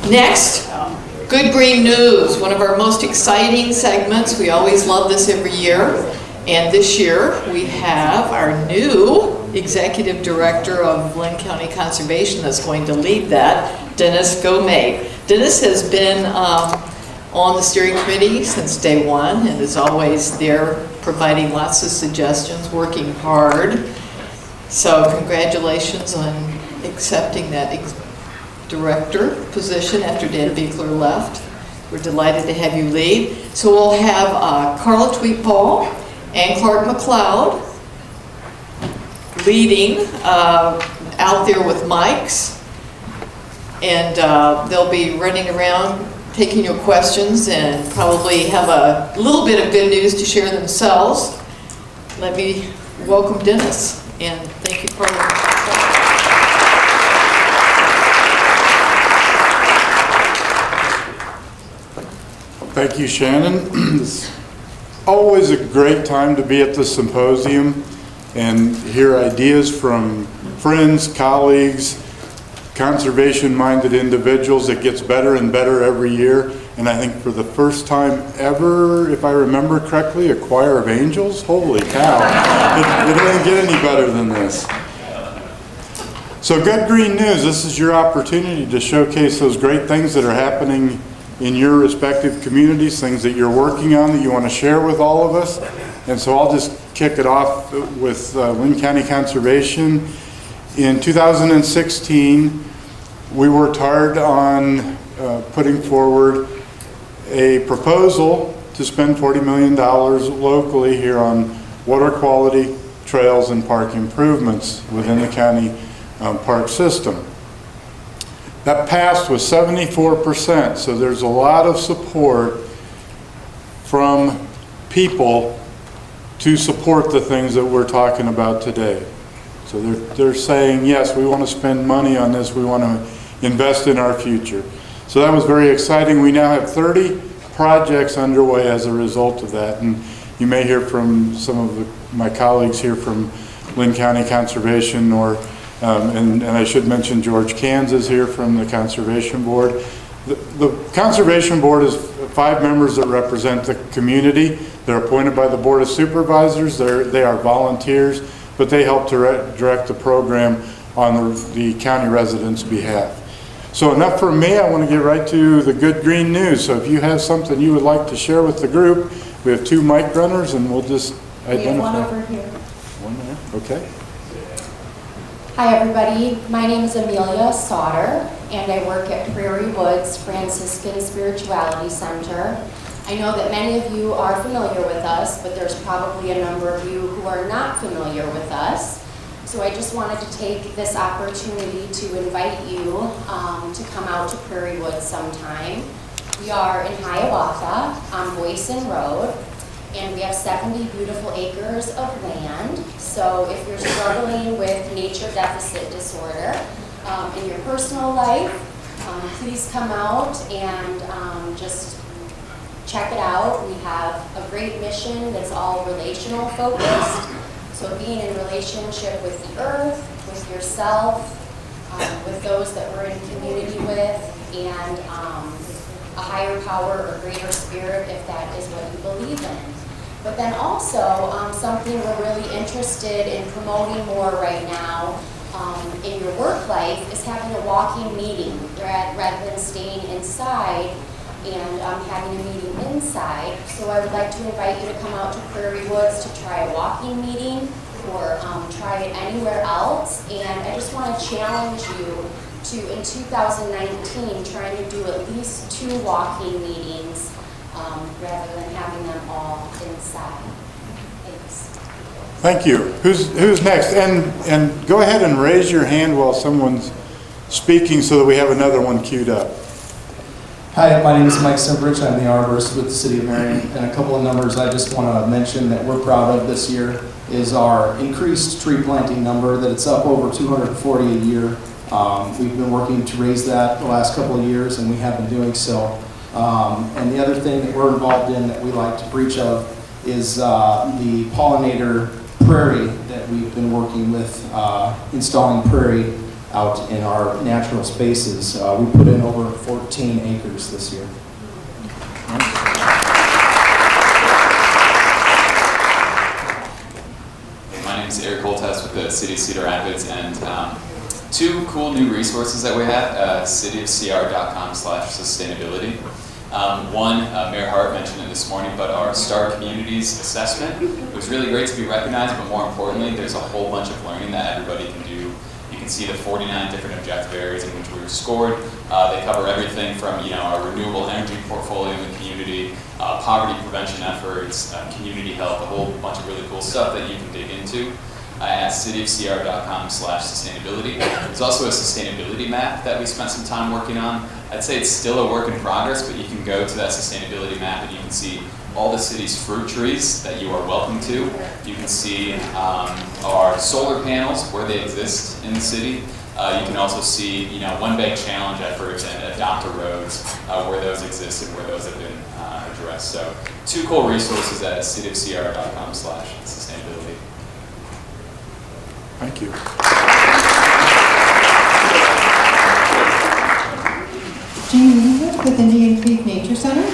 Next, Good Green News, one of our most exciting segments. We always love this every year. And this year, we have our new Executive Director of Lynn County Conservation that's going to lead that, Dennis Gomez. Dennis has been on the steering committee since day one and is always there providing lots of suggestions, working hard. So congratulations on accepting that director position after Dan Beekler left. We're delighted to have you lead. So we'll have Carla Tweetball and Clark McLeod leading out there with mics. And they'll be running around taking your questions and probably have a little bit of good news to share themselves. Let me welcome Dennis and thank you, Carla. Thank you, Shannon. It's always a great time to be at the symposium and hear ideas from friends, colleagues, conservation-minded individuals. It gets better and better every year. And I think for the first time ever, if I remember correctly, a choir of angels. Holy cow. It doesn't get any better than this. So Good Green News, this is your opportunity to showcase those great things that are happening in your respective communities, things that you're working on that you want to share with all of us. And so I'll just kick it off with Lynn County Conservation. In 2016, we worked hard on putting forward a proposal to spend $40 million locally here on water quality, trails, and park improvements within the county park system. That passed with 74%, so there's a lot of support from people to support the things that we're talking about today. So they're saying, yes, we want to spend money on this, we want to invest in our future. So that was very exciting. We now have 30 projects underway as a result of that, and you may hear from some of my colleagues here from Lynn County Conservation, or and I should mention George Kansas here from the Conservation Board. The Conservation Board is 5 members that represent the community. They're appointed by the Board of Supervisors. They are volunteers, but they help to direct the program on the county residents' behalf. So enough from me. I want to get right to the Good Green News. So if you have something you would like to share with the group, we have 2 mic runners and we'll just identify. We have one over here. One there, okay. Hi everybody, my name is Amelia Sauter and I work at Prairie Woods Franciscan Spirituality Center. I know that many of you are familiar with us, but there's probably a number of you who are not familiar with us. So I just wanted to take this opportunity to invite you to come out to Prairie Woods sometime. We are in Hiawatha on Boyson Road, and we have 70 beautiful acres of land. So if you're struggling with nature deficit disorder in your personal life, please come out and just check it out. We have a great mission that's all relational focused. So being in relationship with the earth, with yourself, with those that we're in community with, and a higher power or greater spirit if that is what you believe in. But then also something we're really interested in promoting more right now in your work life is having a walking meeting rather than staying inside and having a meeting inside. So I would like to invite you to come out to Prairie Woods to try a walking meeting or try it anywhere else. And I just want to challenge you to, in 2019, trying to do at least 2 walking meetings rather than having them all inside. Thanks. Thank you. Who's next? And go ahead and raise your hand while someone's speaking so that we have another one queued up. Hi, my name is Mike Simbrich. I'm the arborist with the City of Marion, and a couple of numbers I just want to mention that we're proud of this year is our increased tree planting number, that it's up over 240 a year. We've been working to raise that the last couple of years, and we have been doing so. And the other thing that we're involved in that we like to preach of is the pollinator prairie that we've been working with, installing prairie out in our natural spaces. We put in over 14 acres this year. My name is Eric Holthouse with the City of Cedar Rapids, and two cool new resources that we have, cityofcr.com/sustainability. One, Mayor Hart mentioned it this morning, but our Star Communities assessment, it was really great to be recognized, but more importantly, there's a whole bunch of learning that everybody can do. You can see the 49 different objective areas in which we were scored. They cover everything from, our renewable energy portfolio in the community, poverty prevention efforts, community health, a whole bunch of really cool stuff that you can dig into at cityofcr.com/sustainability. There's also a sustainability map that we spent some time working on. I'd say it's still a work in progress, but you can go to that sustainability map and you can see all the city's fruit trees that you are welcome to. You can see our solar panels, where they exist in the city. You can also see, One Bag Challenge efforts and adopt-a-roads, where those exist and where those have been addressed. So, two cool resources at cityofcr.com/sustainability. Thank you. Jean Leawood with Indian Creek Nature Center.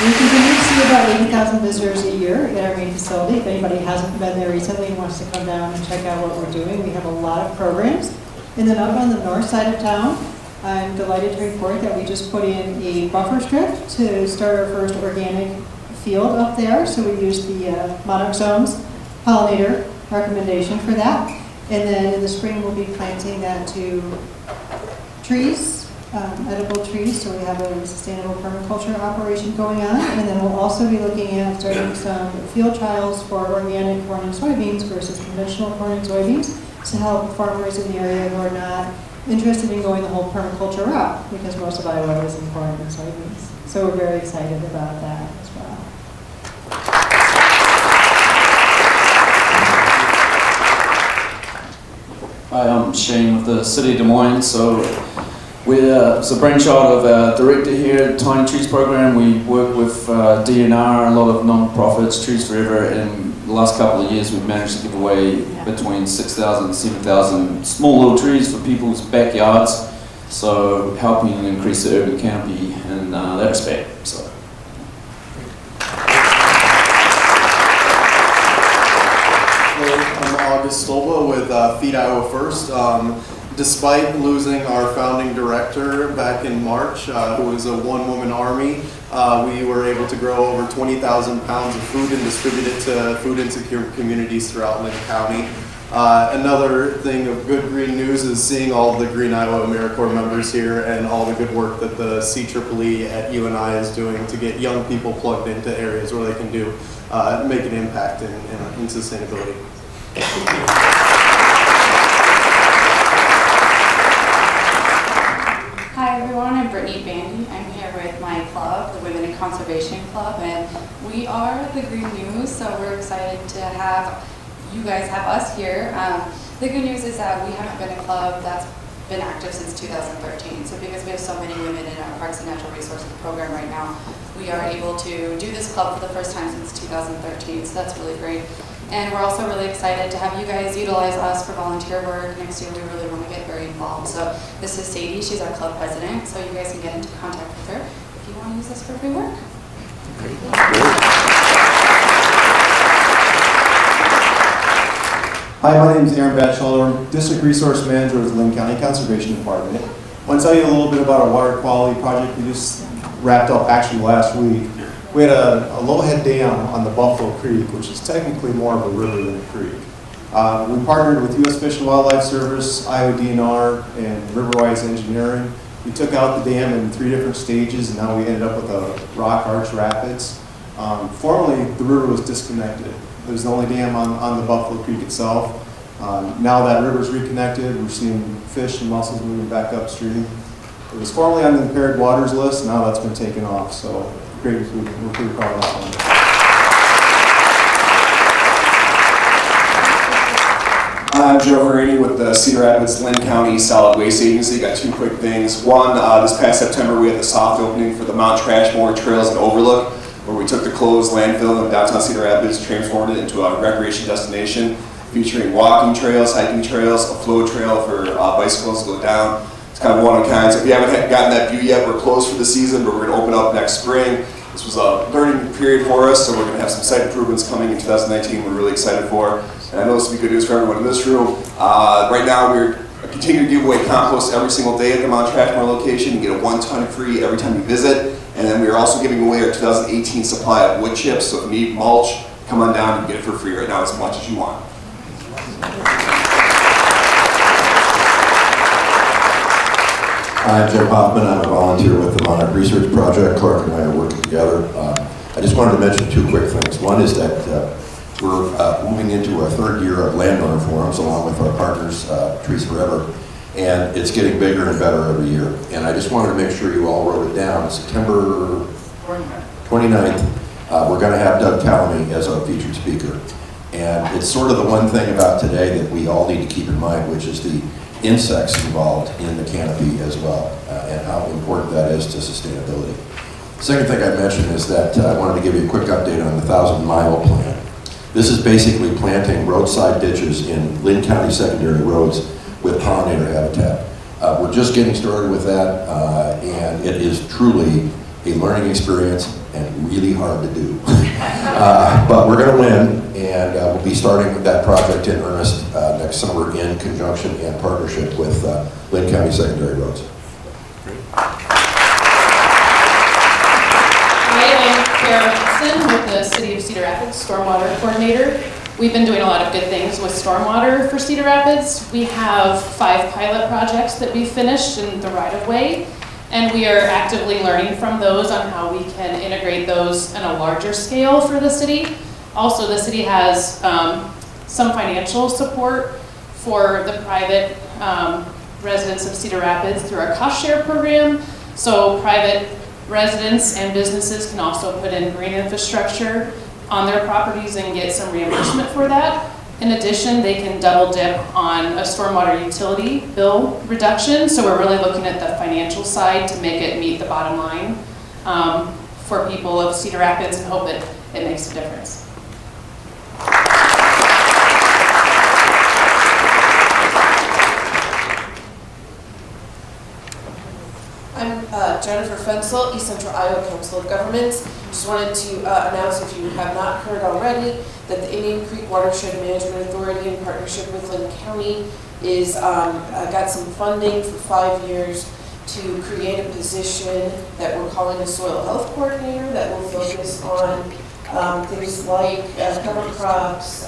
We continue to see about 80,000 visitors a year at our main facility. If anybody hasn't been there recently and wants to come down and check out what we're doing, we have a lot of programs. And then up on the north side of town, I'm delighted to report that we just put in a buffer strip to start our first organic field up there. So we used the Monarch Zones pollinator recommendation for that. And then in the spring, we'll be planting that to trees, edible trees, so we have a sustainable permaculture operation going on. And then we'll also be looking at starting some field trials for organic corn and soybeans versus conventional corn and soybeans to help farmers in the area who are not interested in going the whole permaculture route, because most of Iowa is in corn and soybeans. So we're very excited about that as well. Hi, I'm Shane with the City of Des Moines. So it's a brainchild of our director here at Tiny Trees Program. We work with DNR, a lot of non-profits, Trees Forever, and the last couple of years we've managed to give away between 6,000 and 7,000 small little trees for people's backyards. So helping increase the urban canopy in that respect. So. I'm August Stolba with Feed Iowa First. Despite losing our founding director back in March, who was a one-woman army, we were able to grow over 20,000 pounds of food and distribute it to food insecure communities throughout Linn County. Another thing of good green news is seeing all the Green Iowa AmeriCorps members here and all the good work that the CEEE at UNI is doing to get young people plugged into areas where they can make an impact in sustainability. Hi everyone, I'm Brittany Bandy. I'm here with my club, the Women in Conservation Club, and we are the Green News, so we're excited to have you guys have us here. The good news is that we haven't been a club that's been active since 2013, so because we have so many women in our Parks and Natural Resources program right now, we are able to do this club for the first time since 2013, so that's really great. And we're also really excited to have you guys utilize us for volunteer work. Next year we really want to get very involved. So this is Sadie, she's our club president, so you guys can get into contact with her if you want to use us for free work. Hi, my name is Aaron Batchelor, District Resource Manager with the Linn County Conservation Department. I want to tell you a little bit about our water quality project we just wrapped up actually last week. We had a low-head dam on the Buffalo Creek, which is technically more of a river than a creek. We partnered with U.S. Fish and Wildlife Service, Iowa DNR, and Riverwise Engineering. We took out the dam in 3 different stages, and now we ended up with a rock arch rapids. Formerly, the river was disconnected. It was the only dam on the Buffalo Creek itself. Now that river's reconnected, we're seeing fish and mussels moving back upstream. It was formerly on the impaired waters list, now that's been taken off, so great, we're pretty proud of that one. I'm Joe Verini with the Cedar Rapids Linn County Solid Waste Agency. Got 2 quick things. One, this past September we had the soft opening for the Mount Trashmore Trails and Overlook, where we took the closed landfill in downtown Cedar Rapids, transformed it into a recreation destination. featuring walking trails, hiking trails, a flow trail for bicycles to go down. It's kind of one of a kind. So if you haven't gotten that view yet, we're closed for the season, but we're going to open up next spring. This was a learning period for us, so we're going to have some site improvements coming in 2019 we're really excited for. And I know this will be good news for everyone in this room. Right now we're continuing to give away compost every single day at the Mount Trashmore location. You get a 1 ton free every time you visit. And then we are also giving away our 2018 supply of wood chips. So if you need mulch, come on down and get it for free right now as much as you want. I'm Jim Hoffman. I'm a volunteer with the Monarch Research Project. Clark and I are working together. I just wanted to mention 2 quick things. One is that we're moving into our 3rd year of landowner forums along with our partners, Trees Forever, and it's getting bigger and better every year. And I just wanted to make sure you all wrote it down. September 29th, we're going to have Doug Tallamy as our featured speaker. And it's sort of the one thing about today that we all need to keep in mind, which is the insects involved in the canopy as well, and how important that is to sustainability. Second thing I mentioned is that I wanted to give you a quick update on the 1,000-mile plan. This is basically planting roadside ditches in Lynn County secondary roads with pollinator habitat. We're just getting started with that, and it is truly a learning experience and really hard to do. But we're going to win, and we'll be starting with that project in earnest next summer in conjunction and partnership with Lynn County Secondary Roads. Hi, I'm Kara Hudson with the City of Cedar Rapids Stormwater Coordinator. We've been doing a lot of good things with stormwater for Cedar Rapids. We have 5 pilot projects that we finished in the right-of-way, and we are actively learning from those on how we can integrate those on a larger scale for the city. Also, the city has some financial support for the private residents of Cedar Rapids through our cost share program. So private residents and businesses can also put in green infrastructure on their properties and get some reimbursement for that. In addition, they can double dip on a stormwater utility bill reduction. So we're really looking at the financial side to make it meet the bottom line for people of Cedar Rapids and hope it makes a difference. I'm Jennifer Fensel, East Central Iowa Council of Governments. Just wanted to announce, if you have not heard already, that the Indian Creek Watershed Management Authority, in partnership with Lynn County, is got some funding for 5 years to create a position that we're calling a soil health coordinator that will focus on things like cover crops,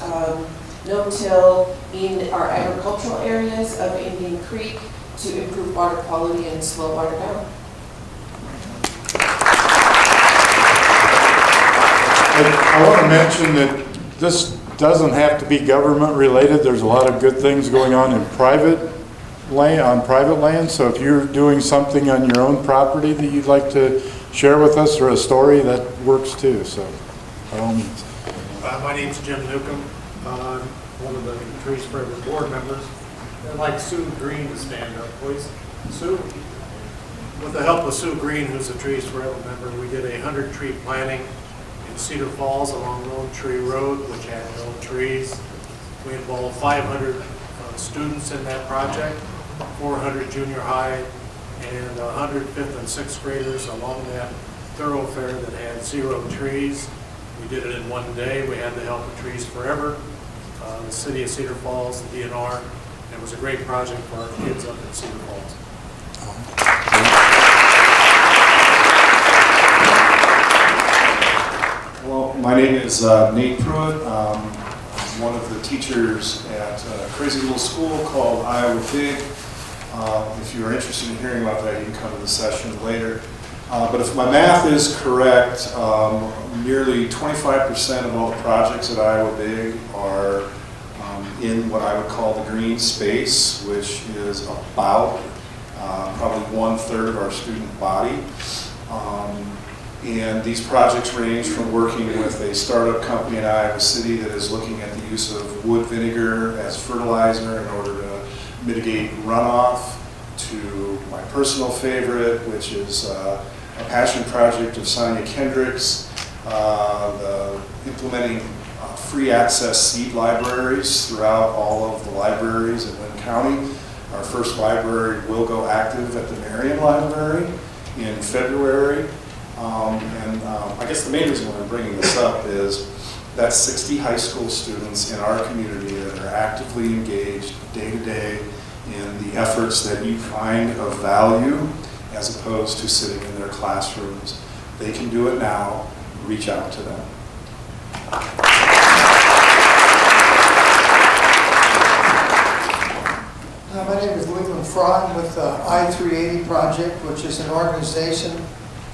no-till in our agricultural areas of Indian Creek, to improve water quality and slow water down. I want to mention that this doesn't have to be government related. There's a lot of good things going on in private land, so if you're doing something on your own property that you'd like to share with us, or a story, that works too, so by all means. My name's Jim Newcomb. I'm one of the Trees Forever board members. I'd like Sue Green to stand up, please. Sue, with the help of Sue Green, who's a Trees Forever member, we did 100 tree planting in Cedar Falls along Lone Tree Road, which had no trees. We involved 500 students in that project, 400 junior high, and 100 5th and 6th graders along that thoroughfare that had 0 trees. We did it in 1 day. We had the help of Trees Forever, the City of Cedar Falls, the DNR. It was a great project for our kids up in Cedar Falls. Well, my name is Nate Pruitt. I'm one of the teachers at a crazy little school called Iowa Big. If you're interested in hearing about that, you can come to the session later. But if my math is correct, nearly 25% of all the projects at Iowa Big are in what I would call the green space, which is about probably 1/3 of our student body. And these projects range from working with a startup company in Iowa City that is looking at the use of wood vinegar as fertilizer in order to mitigate runoff, to my personal favorite, which is a passion project of Sonia Kendricks, the implementing free access seed libraries throughout all of the libraries in Lynn County. Our first library will go active at the Marion Library in February. I guess the main reason why I'm bringing this up is that's 60 high school students in our community that are actively engaged day to day in the efforts that you find of value as opposed to sitting in their classrooms. They can do it now. Reach out to them. My name is Leland Fry. I'm with the I-380 Project, which is an organization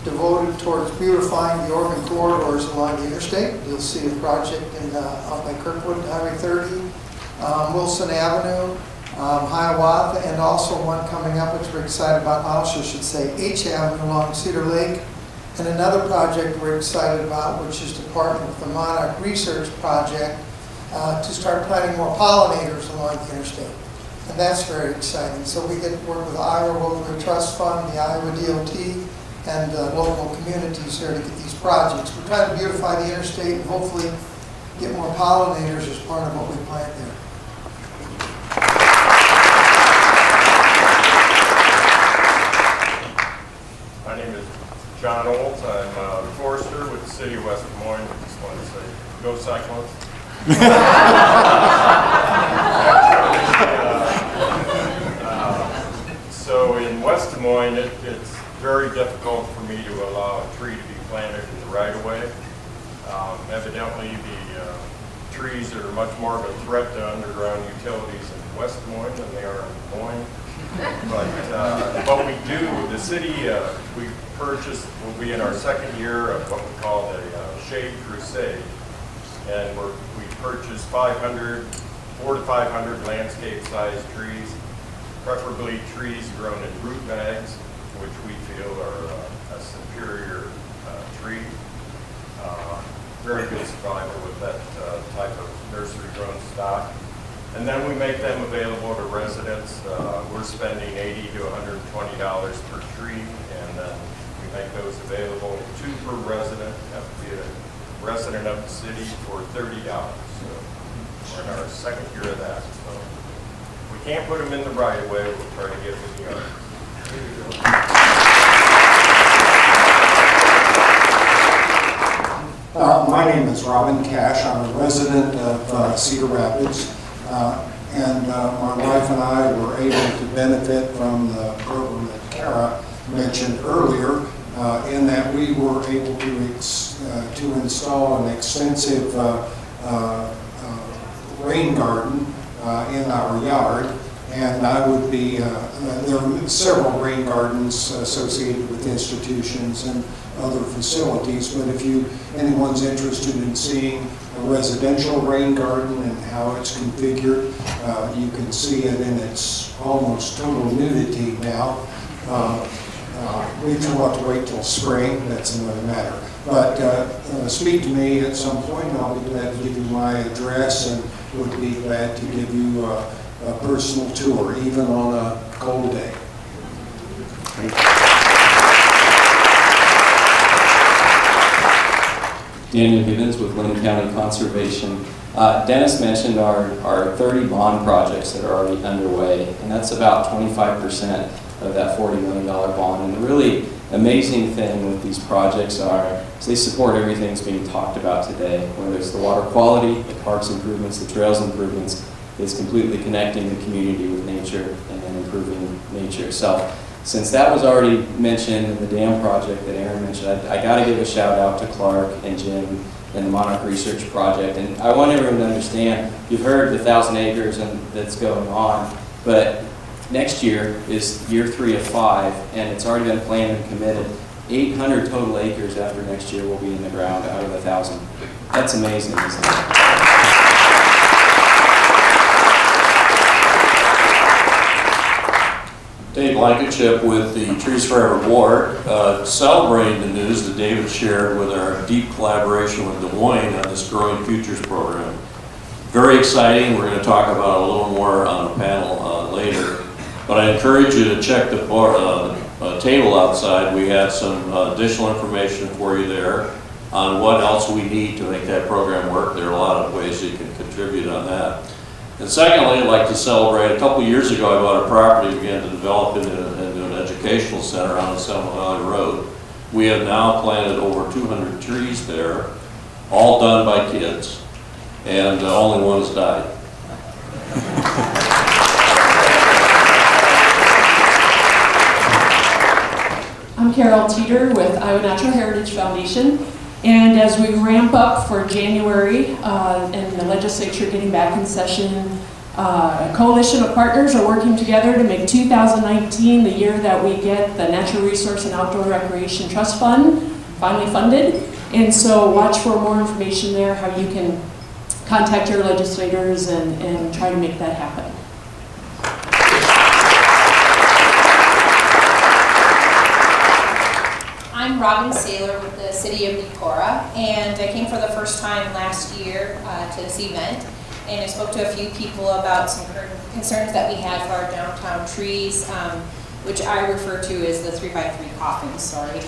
devoted towards beautifying the urban corridors along the interstate. You'll see a project out by Kirkwood, Highway 30, Wilson Avenue, Hiawatha, and also one coming up, which we're excited about. I also should say H Avenue along Cedar Lake, and another project we're excited about, which is to partner with the Monarch Research Project to start planting more pollinators along the interstate. And that's very exciting. So we get to work with the Iowa Woodland Trust Fund, the Iowa DOT, and local communities here to get these projects. We're trying to beautify the interstate and hopefully get more pollinators as part of what we plant there. My name is John Olds. I'm a forester with the city of West Des Moines. I just want to say, go Cyclones. So in West Des Moines, it's very difficult for me to allow a tree to be planted in the right-of-way. Evidently, the trees are much more of a threat to underground utilities in West Des Moines than they are in Des Moines. But what we do, the city, we purchased, will be in our second year of what we call the Shade Crusade. And we purchased 400 to 500 landscape-sized trees, preferably trees grown in root bags, which we feel are a superior tree. Very good survival with that type of nursery-grown stock. And then we make them available to residents. We're spending $80 to $120 per tree, and then we make those available, 2 per resident, have to be a resident of the city for $30. So we're in our second year of that. So we can't put them in the right of way. We'll try to get them in the yard. My name is Robin Cash. I'm a resident of Cedar Rapids. And my wife and I were able to benefit from the program that Kara mentioned earlier, in that we were able to install an extensive rain garden in our yard. And I would be, there are several rain gardens associated with institutions and other facilities, but if anyone's interested in seeing a residential rain garden and how it's configured, you can see it in its almost total nudity now. We will have to wait till spring, that's another matter. But speak to me at some point, I'll be glad to give you my address and would be glad to give you a personal tour, even on a cold day. Daniel Gibbons with Lynn County Conservation. Dennis mentioned our 30 bond projects that are already underway, and that's about 25% of that $40 million bond. And the really amazing thing with these projects is they support everything that's being talked about today, whether it's the water quality, the parks improvements, the trails improvements. It's completely connecting the community with nature and then improving nature itself. Since that was already mentioned in the dam project that Aaron mentioned, I got to give a shout out to Clark and Jim and the Monarch Research Project. And I want everyone to understand, you've heard the 1,000 acres that's going on, but next year is year 3 of 5, and it's already been planned and committed. 800 total acres after next year will be in the ground out of 1,000. That's amazing, isn't it? Dave Blankenship with the Trees Forever Board, celebrating the news that David shared with our deep collaboration with Des Moines on this Growing Futures program. Very exciting. We're going to talk about a little more on a panel later. But I encourage you to check the table outside. We have some additional information for you there. on what else we need to make that program work. There are a lot of ways you can contribute on that. And secondly, I'd like to celebrate, a couple of years ago I bought a property, began to develop into an educational center on Seminole Valley Road. We have now planted over 200 trees there, all done by kids, and only one has died. I'm Carol Teeter with Iowa Natural Heritage Foundation, and as we ramp up for January and the legislature getting back in session, a coalition of partners are working together to make 2019 the year that we get the Natural Resource and Outdoor Recreation Trust Fund finally funded. And so watch for more information there, how you can contact your legislators and try to make that happen. I'm Robin Saylor with the City of Decorah, and I came for the first time last year to this event, and I spoke to a few people about some concerns that we had for our downtown trees, which I refer to as the 3x3 coffins, sorry.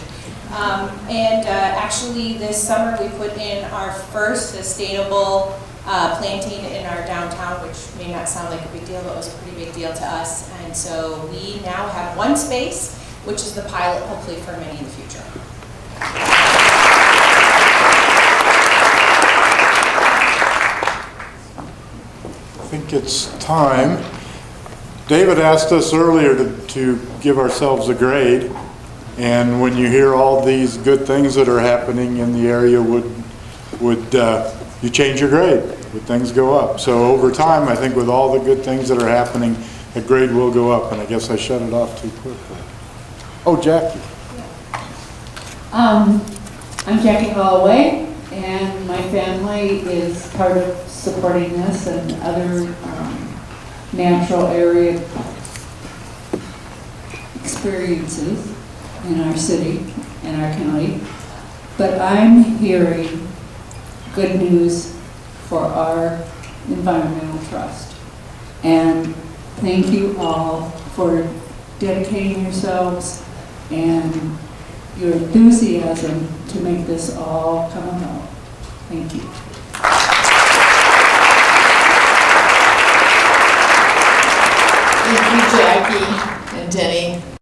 Actually this summer we put in our first sustainable planting in our downtown, which may not sound like a big deal, but it was a pretty big deal to us. And so we now have one space, which is the pilot, hopefully for many in the future. I think it's time. David asked us earlier to give ourselves a grade, and when you hear all these good things that are happening in the area, would you change your grade? Would things go up? So over time, I think with all the good things that are happening, the grade will go up, and I guess I shut it off too quickly. Oh, Jackie. I'm Jackie Holloway, and my family is part of supporting this and other natural area experiences in our city and our county. But I'm hearing good news for our environmental trust. And thank you all for dedicating yourselves and your enthusiasm to make this all come about. Thank you. Thank you, Jackie and Denny.